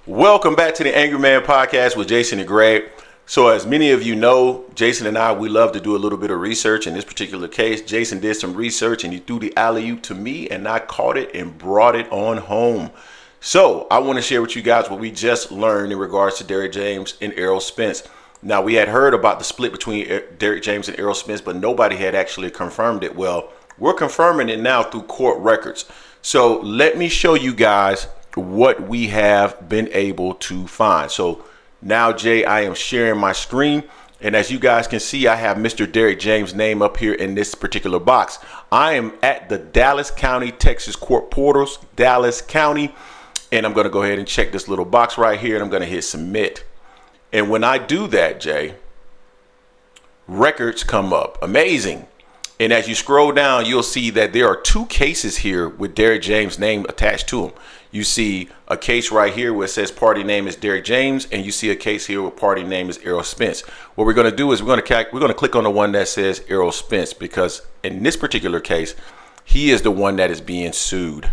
Welcome back to the Angry Man Podcast with Jason and Greg. So as many of you know, Jason and I, we love to do a little bit of research. In this particular case, Jason did some research and he threw the alley-oop to me and I caught it and brought it on home. So I want to share with you guys what we just learned in regards to Derrick James and Errol Spence. Now, we had heard about the split between Derrick James and Errol Spence, but nobody had actually confirmed it. Well, we're confirming it now through court records. So let me show you guys what we have been able to find. So now, Jay, I am sharing my screen. And as you guys can see, I have Mr. Derrick James' name up here in this particular box. I am at the Dallas County, Texas court portals, Dallas County. And I'm going to go ahead and check this little box right here. And I'm going to hit submit. And when I do that, Jay, records come up. Amazing. And as you scroll down, you'll see that there are two cases here with Derrick James' name attached to them. You see a case right here where it says party name is Derrick James, and you see a case here where party name is Errol Spence. What we're going to do is we're going to click on the one that says Errol Spence, because in this particular case, he is the one that is being sued.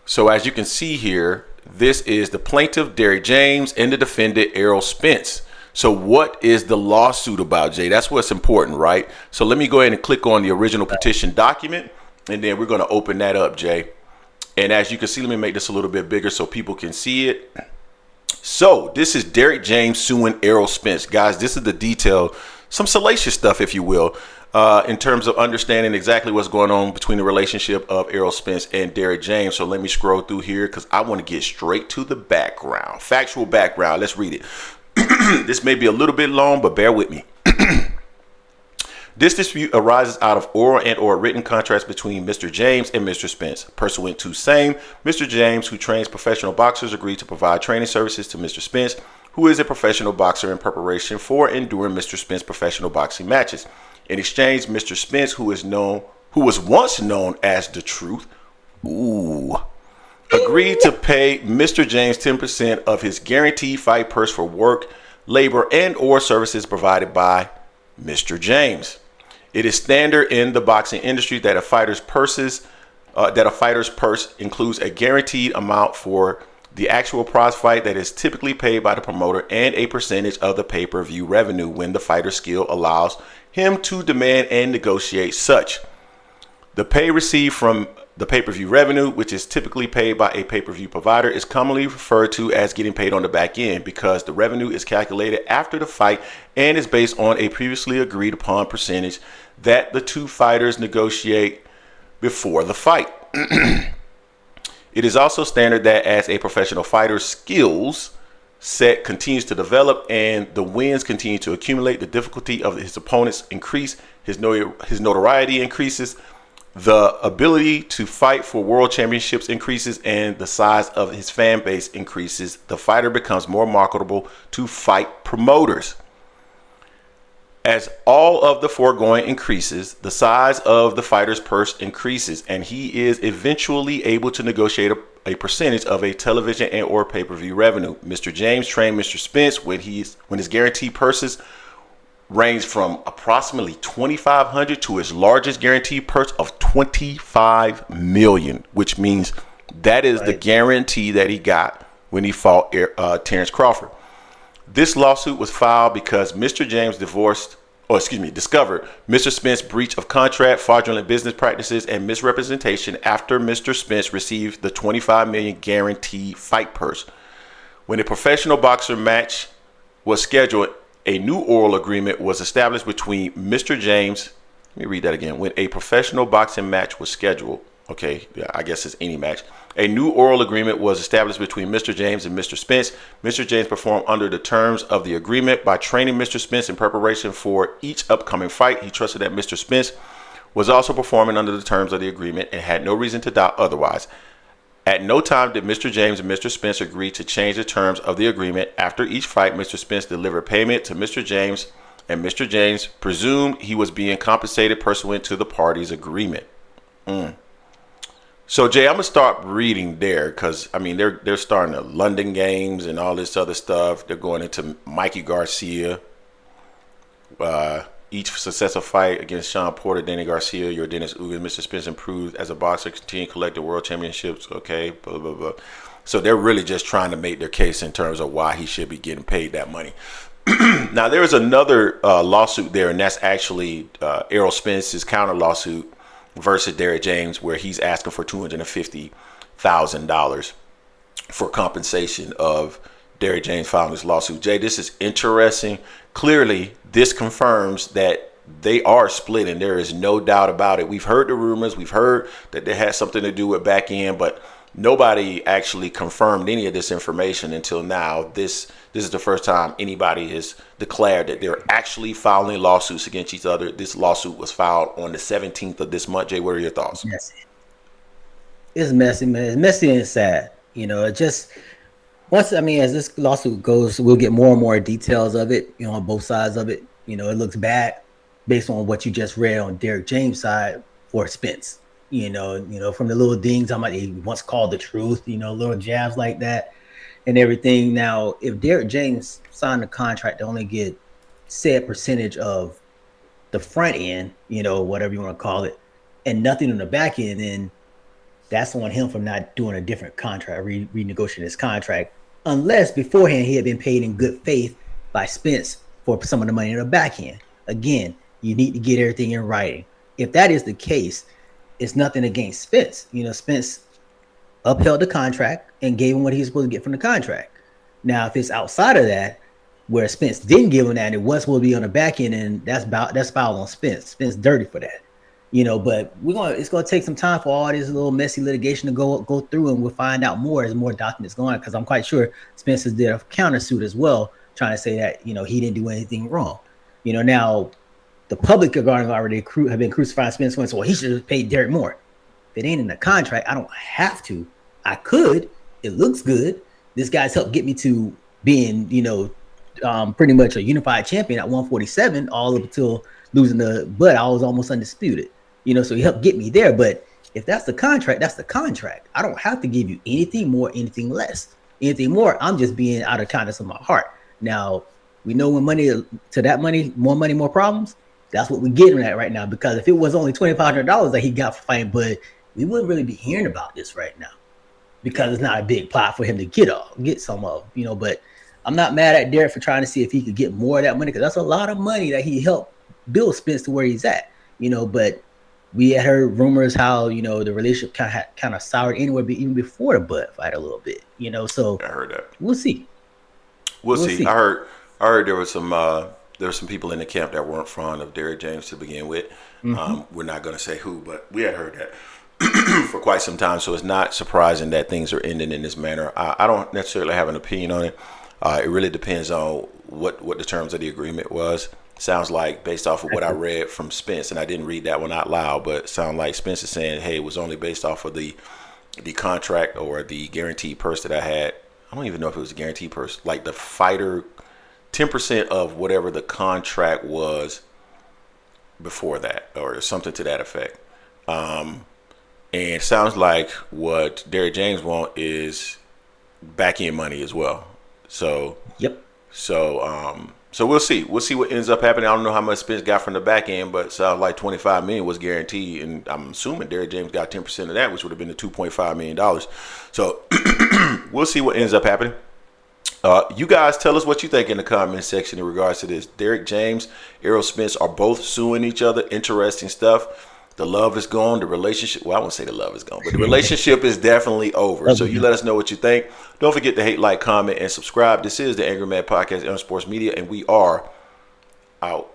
So as you can see here, this is the plaintiff, Derrick James, and the defendant, Errol Spence. So what is the lawsuit about, Jay? That's what's important, right? So let me go ahead and click on the original petition document, and then we're going to open that up, Jay. And as you can see, let me make this a little bit bigger so people can see it. So this is Derrick James suing Errol Spence. Guys, this is the detail, some salacious stuff, if you will, in terms of understanding exactly what's going on between the relationship of Errol Spence and Derrick James. So let me scroll through here because I want to get straight to the background, factual background. Let's read it. This may be a little bit long, but bear with me. This dispute arises out of oral and or written contracts between Mr. James and Mr. Spence. Pursuant to same, Mr. James, who trains professional boxers, agreed to provide training services to Mr. Spence, who is a professional boxer, in preparation for and during Mr. Spence's professional boxing matches. In exchange, Mr. Spence, who was once known as The Truth, agreed to pay Mr. James 10% of his guaranteed fight purse for work, labor, and or services provided by Mr. James. It is standard in the boxing industry that a fighter's purse includes a guaranteed amount for the actual prize fight that is typically paid by the promoter and a percentage of the pay-per-view revenue when the fighter's skill allows him to demand and negotiate such. The pay received from the pay-per-view revenue, which is typically paid by a pay-per-view provider, is commonly referred to as getting paid on the back end because the revenue is calculated after the fight and is based on a previously agreed upon percentage that the two fighters negotiate before the fight. It is also standard that as a professional fighter's skills set continues to develop and the wins continue to accumulate, the difficulty of his opponents increase, his notoriety increases, the ability to fight for world championships increases, and the size of his fan base increases. The fighter becomes more marketable to fight promoters. As all of the foregoing increases, the size of the fighter's purse increases, and he is eventually able to negotiate a percentage of a television and or pay-per-view revenue. Mr. James trained Mr. Spence when his guaranteed purses ranged from approximately $2,500 to his largest guaranteed purse of $25 million, which means that is the guarantee that he got when he fought Terrence Crawford. This lawsuit was filed because Mr. James discovered Mr. Spence's breach of contract, fraudulent business practices, and misrepresentation after Mr. Spence received the $25 million guaranteed fight purse. When a professional boxer match was scheduled, a new oral agreement was established between Mr. James. Let me read that again. When a professional boxing match was scheduled, okay, I guess it's any match. A new oral agreement was established between Mr. James and Mr. Spence. Mr. James performed under the terms of the agreement by training Mr. Spence in preparation for each upcoming fight. He trusted that Mr. Spence was also performing under the terms of the agreement and had no reason to doubt otherwise. At no time did Mr. James and Mr. Spence agree to change the terms of the agreement. After each fight, Mr. Spence delivered payment to Mr. James, and Mr. James presumed he was being compensated pursuant to the parties' agreement. So, Jay, I'm going to start reading there because, I mean, they're starting the London games and all this other stuff. They're going into Mikey Garcia. Each successive fight against Sean Porter, Danny Garcia, Yordenis Ugas, Mr. Spence improved as a boxer, continued collecting world championships. Okay, blah, blah, blah. So they're really just trying to make their case in terms of why he should be getting paid that money. Now, there is another lawsuit there, and that's actually Errol Spence's counter lawsuit versus Derrick James, where he's asking for $250,000 for compensation of Derrick James filing this lawsuit. Jay, this is interesting. Clearly, this confirms that they are split, and there is no doubt about it. We've heard the rumors. We've heard that they had something to do with back end, but nobody actually confirmed any of this information until now. This is the first time anybody has declared that they're actually filing lawsuits against each other. This lawsuit was filed on the 17th of this month. Jay, what are your thoughts? It's messy, man. It's messy and sad. It just as this lawsuit goes, we'll get more and more details of it, on both sides of it. It looks bad based on what you just read on Derrick James' side for Spence. From the little dings, he once called the truth, little jabs like that and everything. Now, if Derrick James signed a contract to only get said percentage of the front end, whatever you want to call it, and nothing on the back end, then that's on him for not doing a different contract, renegotiating his contract, unless beforehand he had been paid in good faith by Spence for some of the money in the back end. Again, you need to get everything in writing. If that is the case, it's nothing against Spence. Spence upheld the contract and gave him what he was supposed to get from the contract. Now, if it's outside of that, where Spence didn't give him that, and it was supposed to be on the back end, and that's foul on Spence. Spence dirty for that. But it's gonna take some time for all this little messy litigation to go through, and we'll find out more as more documents go on. Because I'm quite sure Spencer did a countersuit as well, trying to say that he didn't do anything wrong. Now the public have been crucifying Spencer and so he should have paid Derrick more. If it ain't in the contract, I don't have to. I could. It looks good. This guy's helped get me to being pretty much a unified champion at 147 all up until losing but I was almost undisputed. So he helped get me there. But if that's the contract, that's the contract. I don't have to give you anything more, anything less. Anything more, I'm just being out of kindness of my heart. Now, we know when more money, more problems. That's what we're getting at right now. Because if it was only $2,500 that he got for fighting Bud, we wouldn't really be hearing about this right now. Because it's not a big plot for him to get some of. But I'm not mad at Derrick for trying to see if he could get more of that money, because that's a lot of money that he helped build Spence to where he's at. But we had heard rumors how the relationship kind of soured anyway, but even before the Bud fight a little bit. So I heard that. We'll see. We'll see. I heard there was some people in the camp that weren't fond of Derrick James to begin with. We're not going to say who, but we had heard that for quite some time. So it's not surprising that things are ending in this manner. I don't necessarily have an opinion on it. It really depends on what the terms of the agreement was. Sounds like, based off of what I read from Spence, and I didn't read that one out loud, but it sounds like Spence is saying, hey, it was only based off of the contract or the guaranteed purse that I had. I don't even know if it was a guaranteed purse. Like the fighter, 10% of whatever the contract was before that, or something to that effect. And it sounds like what Derrick James wants is back end money as well. So yep. So we'll see. We'll see what ends up happening. I don't know how much Spence got from the back end, but it sounds like $25 million was guaranteed, and I'm assuming Derrick James got 10% of that, which would have been the $2.5 million. So we'll see what ends up happening. You guys tell us what you think in the comment section in regards to this. Derrick James, Errol Spence are both suing each other. Interesting stuff. The love is gone. The relationship, well, I won't say the love is gone, but the relationship is definitely over. So you let us know what you think. Don't forget to hate, like, comment, and subscribe. This is the Angry Man Podcast on Sports Media, and we are out.